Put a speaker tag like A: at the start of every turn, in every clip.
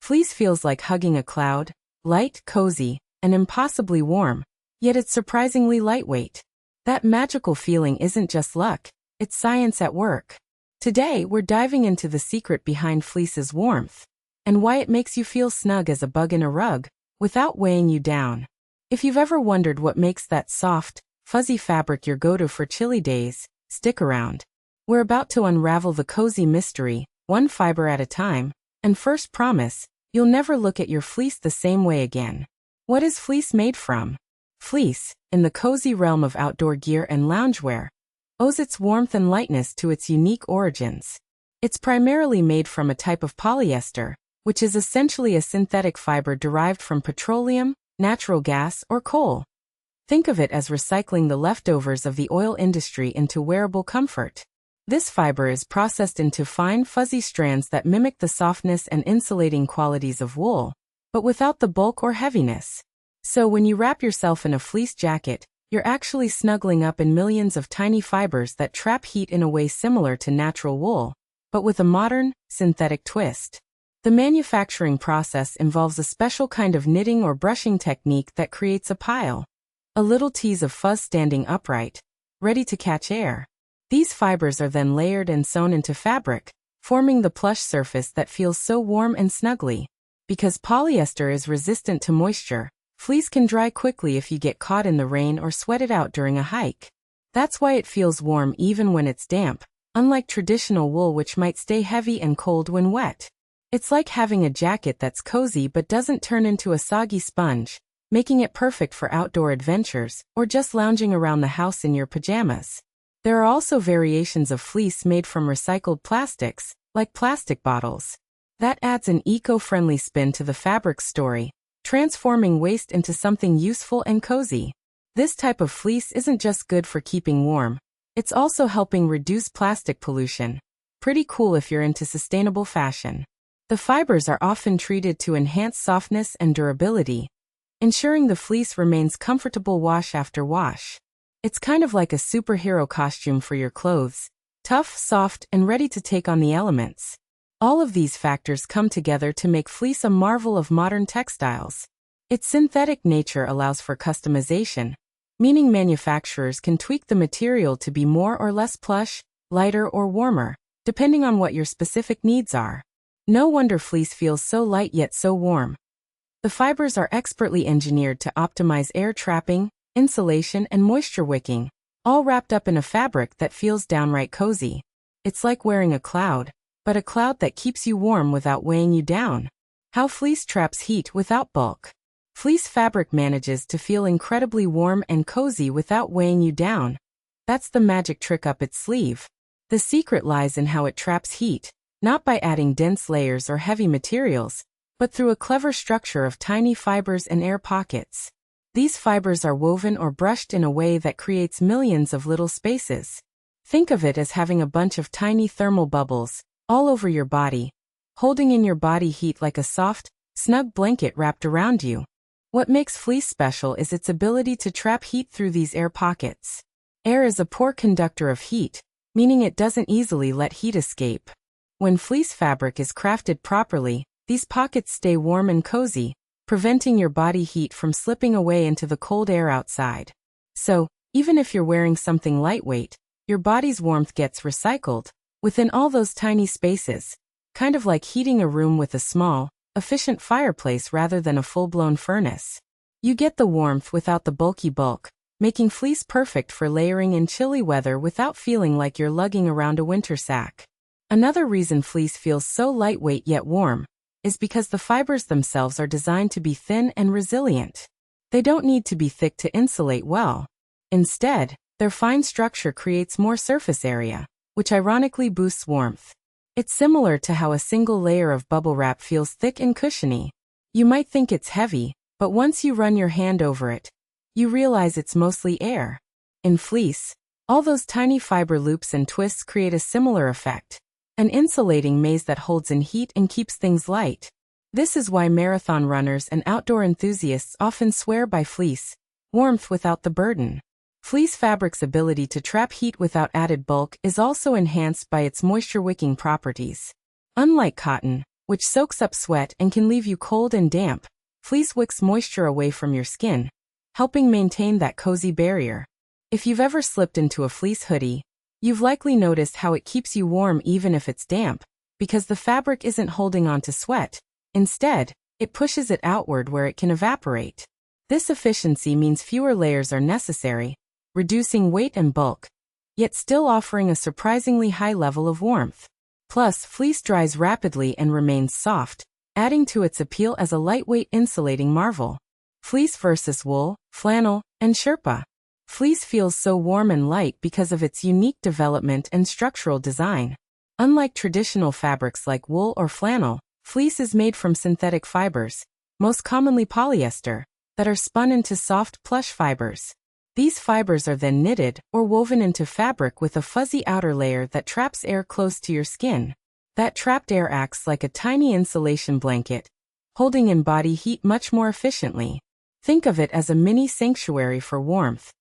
A: Fleece feels like hugging a cloud, light, cozy, and impossibly warm, yet it's surprisingly lightweight. That magical feeling isn't just luck, it's science at work. Today, we're diving into the secret behind fleece's warmth, and why it makes you feel snug as a bug in a rug, without weighing you down. If you've ever wondered what makes that soft, fuzzy fabric your go-to for chilly days, stick around. We're about to unravel the cozy mystery, one fiber at a time, and first promise, you'll never look at your fleece the same way again. What is fleece made from? Fleece, in the cozy realm of outdoor gear and loungewear, owes its warmth and lightness to its unique origins. It's primarily made from a type of polyester, which is essentially a synthetic fiber derived from petroleum, natural gas, or coal. Think of it as recycling the leftovers of the oil industry into wearable comfort. This fiber is processed into fine, fuzzy strands that mimic the softness and insulating qualities of wool, but without the bulk or heaviness. So when you wrap yourself in a fleece jacket, you're actually snuggling up in millions of tiny fibers that trap heat in a way similar to natural wool, but with a modern, synthetic twist. The manufacturing process involves a special kind of knitting or brushing technique that creates a pile. A little tease of fuzz standing upright, ready to catch air. These fibers are then layered and sewn into fabric, forming the plush surface that feels so warm and snuggly. Because polyester is resistant to moisture, fleece can dry quickly if you get caught in the rain or sweat it out during a hike. That's why it feels warm even when it's damp, unlike traditional wool which might stay heavy and cold when wet. It's like having a jacket that's cozy but doesn't turn into a soggy sponge, making it perfect for outdoor adventures or just lounging around the house in your pajamas. There are also variations of fleece made from recycled plastics, like plastic bottles. That adds an eco-friendly spin to the fabric's story, transforming waste into something useful and cozy. This type of fleece isn't just good for keeping warm, it's also helping reduce plastic pollution. Pretty cool if you're into sustainable fashion. The fibers are often treated to enhance softness and durability, ensuring the fleece remains comfortable wash after wash. It's kind of like a superhero costume for your clothes, tough, soft, and ready to take on the elements. All of these factors come together to make fleece a marvel of modern textiles. Its synthetic nature allows for customization, meaning manufacturers can tweak the material to be more or less plush, lighter or warmer, depending on what your specific needs are. No wonder fleece feels so light yet so warm. The fibers are expertly engineered to optimize air trapping, insulation, and moisture wicking, all wrapped up in a fabric that feels downright cozy. It's like wearing a cloud, but a cloud that keeps you warm without weighing you down. How fleece traps heat without bulk. Fleece fabric manages to feel incredibly warm and cozy without weighing you down. That's the magic trick up its sleeve. The secret lies in how it traps heat, not by adding dense layers or heavy materials, but through a clever structure of tiny fibers and air pockets. These fibers are woven or brushed in a way that creates millions of little spaces. Think of it as having a bunch of tiny thermal bubbles, all over your body, holding in your body heat like a soft, snug blanket wrapped around you. What makes fleece special is its ability to trap heat through these air pockets. Air is a poor conductor of heat, meaning it doesn't easily let heat escape. When fleece fabric is crafted properly, these pockets stay warm and cozy, preventing your body heat from slipping away into the cold air outside. So, even if you're wearing something lightweight, your body's warmth gets recycled within all those tiny spaces, kind of like heating a room with a small, efficient fireplace rather than a full-blown furnace. You get the warmth without the bulky bulk, making fleece perfect for layering in chilly weather without feeling like you're lugging around a winter sack. Another reason fleece feels so lightweight yet warm is because the fibers themselves are designed to be thin and resilient. They don't need to be thick to insulate well. Instead, their fine structure creates more surface area, which ironically boosts warmth. It's similar to how a single layer of bubble wrap feels thick and cushiony. You might think it's heavy, but once you run your hand over it, you realize it's mostly air. In fleece, all those tiny fiber loops and twists create a similar effect. An insulating maze that holds in heat and keeps things light. This is why marathon runners and outdoor enthusiasts often swear by fleece, warmth without the burden. Fleece fabric's ability to trap heat without added bulk is also enhanced by its moisture-wicking properties. Unlike cotton, which soaks up sweat and can leave you cold and damp. Fleece wicks moisture away from your skin, helping maintain that cozy barrier. If you've ever slipped into a fleece hoodie, you've likely noticed how it keeps you warm even if it's damp, because the fabric isn't holding on to sweat. Instead, it pushes it outward where it can evaporate. This efficiency means fewer layers are necessary, reducing weight and bulk, yet still offering a surprisingly high level of warmth. Plus, fleece dries rapidly and remains soft, adding to its appeal as a lightweight insulating marvel. Fleece versus wool, flannel, and Sherpa. Fleece feels so warm and light because of its unique development and structural design. Unlike traditional fabrics like wool or flannel, fleece is made from synthetic fibers, most commonly polyester, that are spun into soft plush fibers. These fibers are then knitted or woven into fabric with a fuzzy outer layer that traps air close to your skin. That trapped air acts like a tiny insulation blanket, holding in body heat much more efficiently. Think of it as a mini sanctuary for warmth.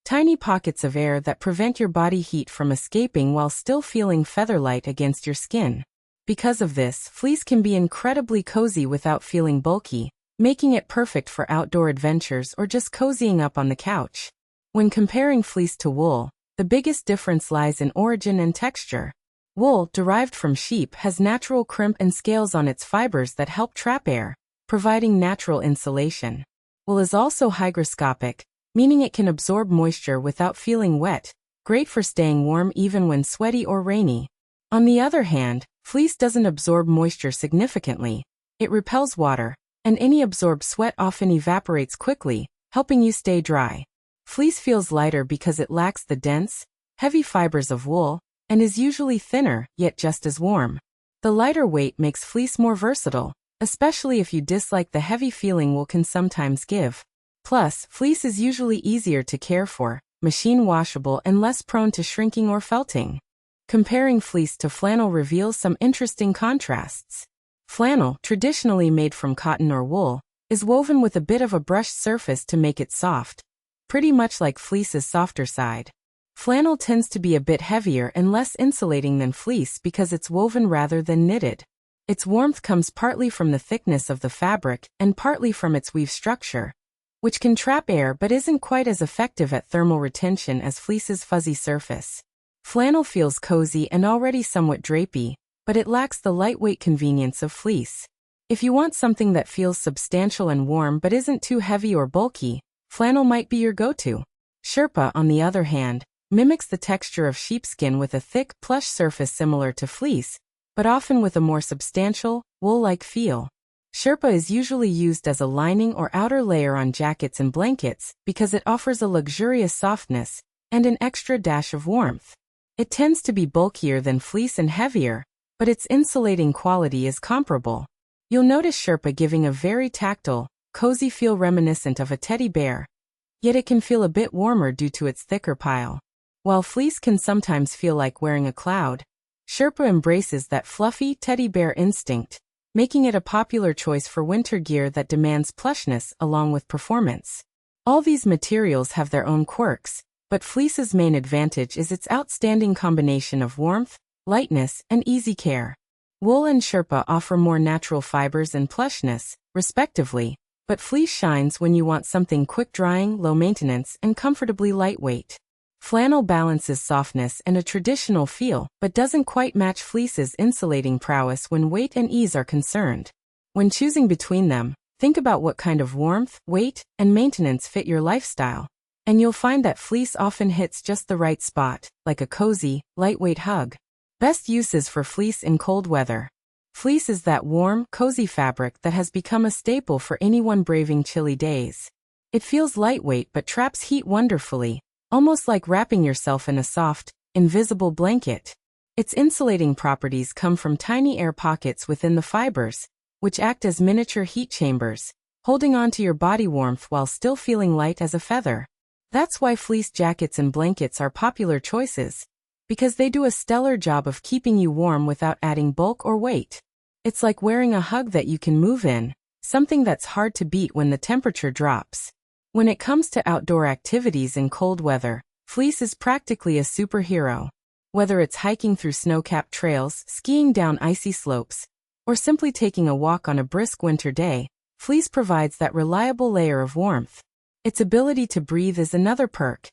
A: Tiny pockets of air that prevent your body heat from escaping while still feeling feather-light against your skin. Because of this, fleece can be incredibly cozy without feeling bulky, making it perfect for outdoor adventures or just cozying up on the couch. When comparing fleece to wool, the biggest difference lies in origin and texture. Wool, derived from sheep, has natural crimp and scales on its fibers that help trap air, providing natural insulation. Wool is also hygroscopic, meaning it can absorb moisture without feeling wet, great for staying warm even when sweaty or rainy. On the other hand, fleece doesn't absorb moisture significantly. It repels water, and any absorbed sweat often evaporates quickly, helping you stay dry. Fleece feels lighter because it lacks the dense, heavy fibers of wool, and is usually thinner, yet just as warm. The lighter weight makes fleece more versatile, especially if you dislike the heavy feeling wool can sometimes give. Plus, fleece is usually easier to care for, machine washable and less prone to shrinking or felting. Comparing fleece to flannel reveals some interesting contrasts. Flannel, traditionally made from cotton or wool, is woven with a bit of a brushed surface to make it soft, pretty much like fleece's softer side. Flannel tends to be a bit heavier and less insulating than fleece because it's woven rather than knitted. Its warmth comes partly from the thickness of the fabric and partly from its weave structure, which can trap air but isn't quite as effective at thermal retention as fleece's fuzzy surface. Flannel feels cozy and already somewhat drapey, but it lacks the lightweight convenience of fleece. If you want something that feels substantial and warm but isn't too heavy or bulky, flannel might be your go-to. Sherpa, on the other hand, mimics the texture of sheepskin with a thick, plush surface similar to fleece, but often with a more substantial, wool-like feel. Sherpa is usually used as a lining or outer layer on jackets and blankets because it offers a luxurious softness and an extra dash of warmth. It tends to be bulkier than fleece and heavier, but its insulating quality is comparable. You'll notice Sherpa giving a very tactile, cozy feel reminiscent of a teddy bear, yet it can feel a bit warmer due to its thicker pile. While fleece can sometimes feel like wearing a cloud, Sherpa embraces that fluffy teddy bear instinct, making it a popular choice for winter gear that demands plushness along with performance. All these materials have their own quirks, but fleece's main advantage is its outstanding combination of warmth, lightness, and easy care. Wool and Sherpa offer more natural fibers and plushness, respectively, but fleece shines when you want something quick-drying, low-maintenance, and comfortably lightweight. Flannel balances softness and a traditional feel, but doesn't quite match fleece's insulating prowess when weight and ease are concerned. When choosing between them, think about what kind of warmth, weight, and maintenance fit your lifestyle, and you'll find that fleece often hits just the right spot, like a cozy, lightweight hug. Best uses for fleece in cold weather. Fleece is that warm, cozy fabric that has become a staple for anyone braving chilly days. It feels lightweight but traps heat wonderfully, almost like wrapping yourself in a soft, invisible blanket. Its insulating properties come from tiny air pockets within the fibers, which act as miniature heat chambers, holding on to your body warmth while still feeling light as a feather. That's why fleece jackets and blankets are popular choices, because they do a stellar job of keeping you warm without adding bulk or weight. It's like wearing a hug that you can move in, something that's hard to beat when the temperature drops. When it comes to outdoor activities in cold weather, fleece is practically a superhero. Whether it's hiking through snow-capped trails, skiing down icy slopes, or simply taking a walk on a brisk winter day, fleece provides that reliable layer of warmth. Its ability to breathe is another perk.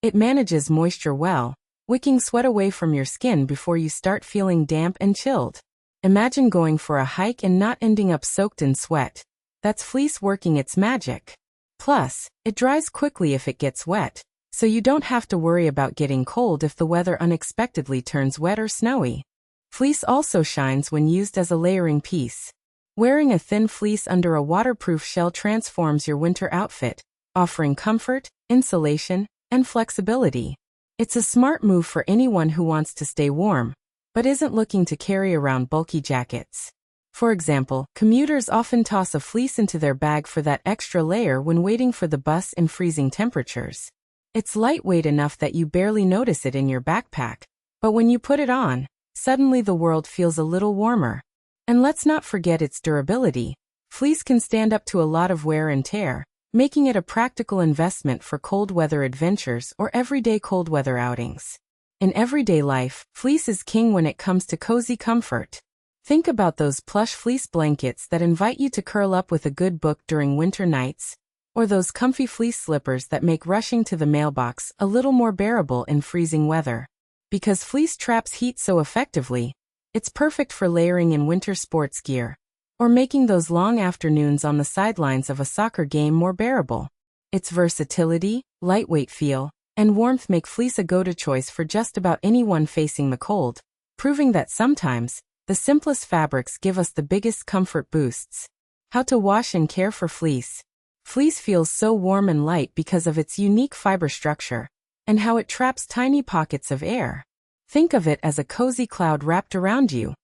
A: It manages moisture well, wicking sweat away from your skin before you start feeling damp and chilled. Imagine going for a hike and not ending up soaked in sweat. That's fleece working its magic. Plus, it dries quickly if it gets wet, so you don't have to worry about getting cold if the weather unexpectedly turns wet or snowy. Fleece also shines when used as a layering piece. Wearing a thin fleece under a waterproof shell transforms your winter outfit, offering comfort, insulation, and flexibility. It's a smart move for anyone who wants to stay warm, but isn't looking to carry around bulky jackets. For example, commuters often toss a fleece into their bag for that extra layer when waiting for the bus in freezing temperatures. It's lightweight enough that you barely notice it in your backpack, but when you put it on, suddenly the world feels a little warmer. And let's not forget its durability. Fleece can stand up to a lot of wear and tear, making it a practical investment for cold weather adventures or everyday cold weather outings. In everyday life, fleece is king when it comes to cozy comfort. Think about those plush fleece blankets that invite you to curl up with a good book during winter nights, or those comfy fleece slippers that make rushing to the mailbox a little more bearable in freezing weather. Because fleece traps heat so effectively, it's perfect for layering in winter sports gear, or making those long afternoons on the sidelines of a soccer game more bearable. Its versatility, lightweight feel, and warmth make fleece a go-to choice for just about anyone facing the cold, proving that sometimes, the simplest fabrics give us the biggest comfort boosts. How to wash and care for fleece. Fleece feels so warm and light because of its unique fiber structure, and how it traps tiny pockets of air. Think of it as a cozy cloud wrapped around you.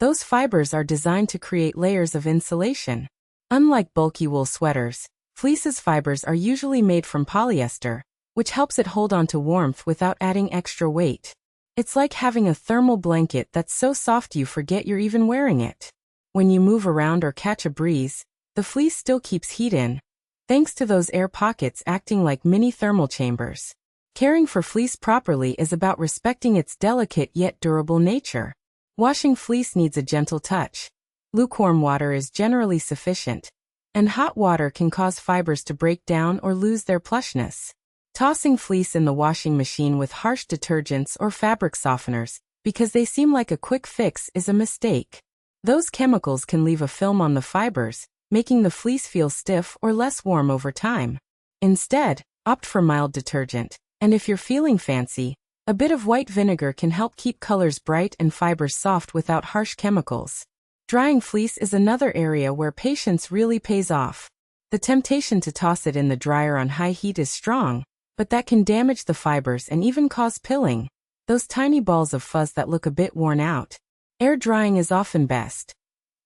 A: Those fibers are designed to create layers of insulation. Unlike bulky wool sweaters, fleece's fibers are usually made from polyester, which helps it hold on to warmth without adding extra weight. It's like having a thermal blanket that's so soft you forget you're even wearing it. When you move around or catch a breeze, the fleece still keeps heat in, thanks to those air pockets acting like mini thermal chambers. Caring for fleece properly is about respecting its delicate yet durable nature. Washing fleece needs a gentle touch. Lukewarm water is generally sufficient, and hot water can cause fibers to break down or lose their plushness. Tossing fleece in the washing machine with harsh detergents or fabric softeners, because they seem like a quick fix, is a mistake. Those chemicals can leave a film on the fibers, making the fleece feel stiff or less warm over time. Instead, opt for mild detergent, and if you're feeling fancy, a bit of white vinegar can help keep colors bright and fibers soft without harsh chemicals. Drying fleece is another area where patience really pays off. The temptation to toss it in the dryer on high heat is strong, but that can damage the fibers and even cause pilling, those tiny balls of fuzz that look a bit worn out. Air drying is often best.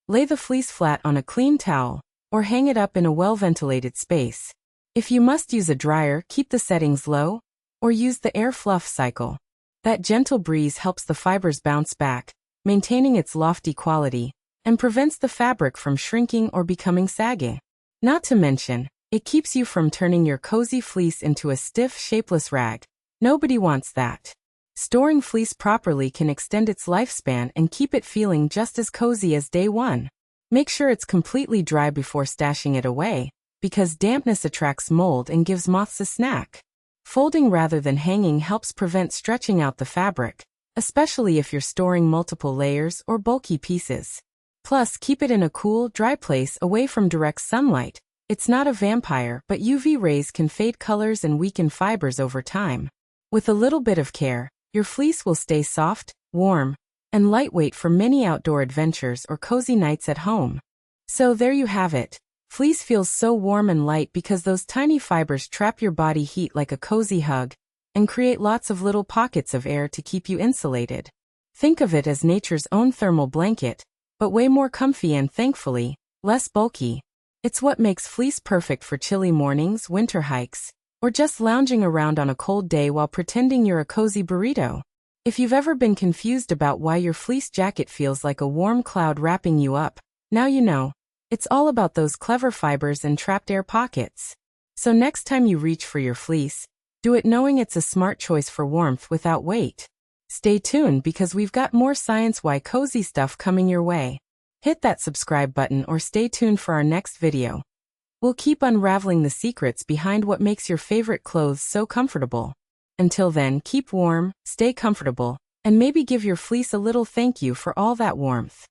A: Lay the fleece flat on a clean towel, or hang it up in a well-ventilated space. If you must use a dryer, keep the settings low, or use the air fluff cycle. That gentle breeze helps the fibers bounce back, maintaining its lofty quality, and prevents the fabric from shrinking or becoming sagging. Not to mention, it keeps you from turning your cozy fleece into a stiff, shapeless rag. Nobody wants that. Storing fleece properly can extend its lifespan and keep it feeling just as cozy as day one. Make sure it's completely dry before stashing it away, because dampness attracts mold and gives moths a snack. Folding rather than hanging helps prevent stretching out the fabric, especially if you're storing multiple layers or bulky pieces. Plus, keep it in a cool, dry place away from direct sunlight. It's not a vampire, but UV rays can fade colors and weaken fibers over time. With a little bit of care, your fleece will stay soft, warm, and lightweight for many outdoor adventures or cozy nights at home. So there you have it. Fleece feels so warm and light because those tiny fibers trap your body heat like a cozy hug and create lots of little pockets of air to keep you insulated. Think of it as nature's own thermal blanket, but way more comfy and, thankfully, less bulky. It's what makes fleece perfect for chilly mornings, winter hikes, or just lounging around on a cold day while pretending you're a cozy burrito. If you've ever been confused about why your fleece jacket feels like a warm cloud wrapping you up, now you know. It's all about those clever fibers and trapped air pockets. So next time you reach for your fleece, do it knowing it's a smart choice for warmth without weight. Stay tuned because we've got more science why cozy stuff coming your way. Hit that subscribe button or stay tuned for our next video. We'll keep unraveling the secrets behind what makes your favorite clothes so comfortable. Until then, keep warm, stay comfortable, and maybe give your fleece a little thank you for all that warmth.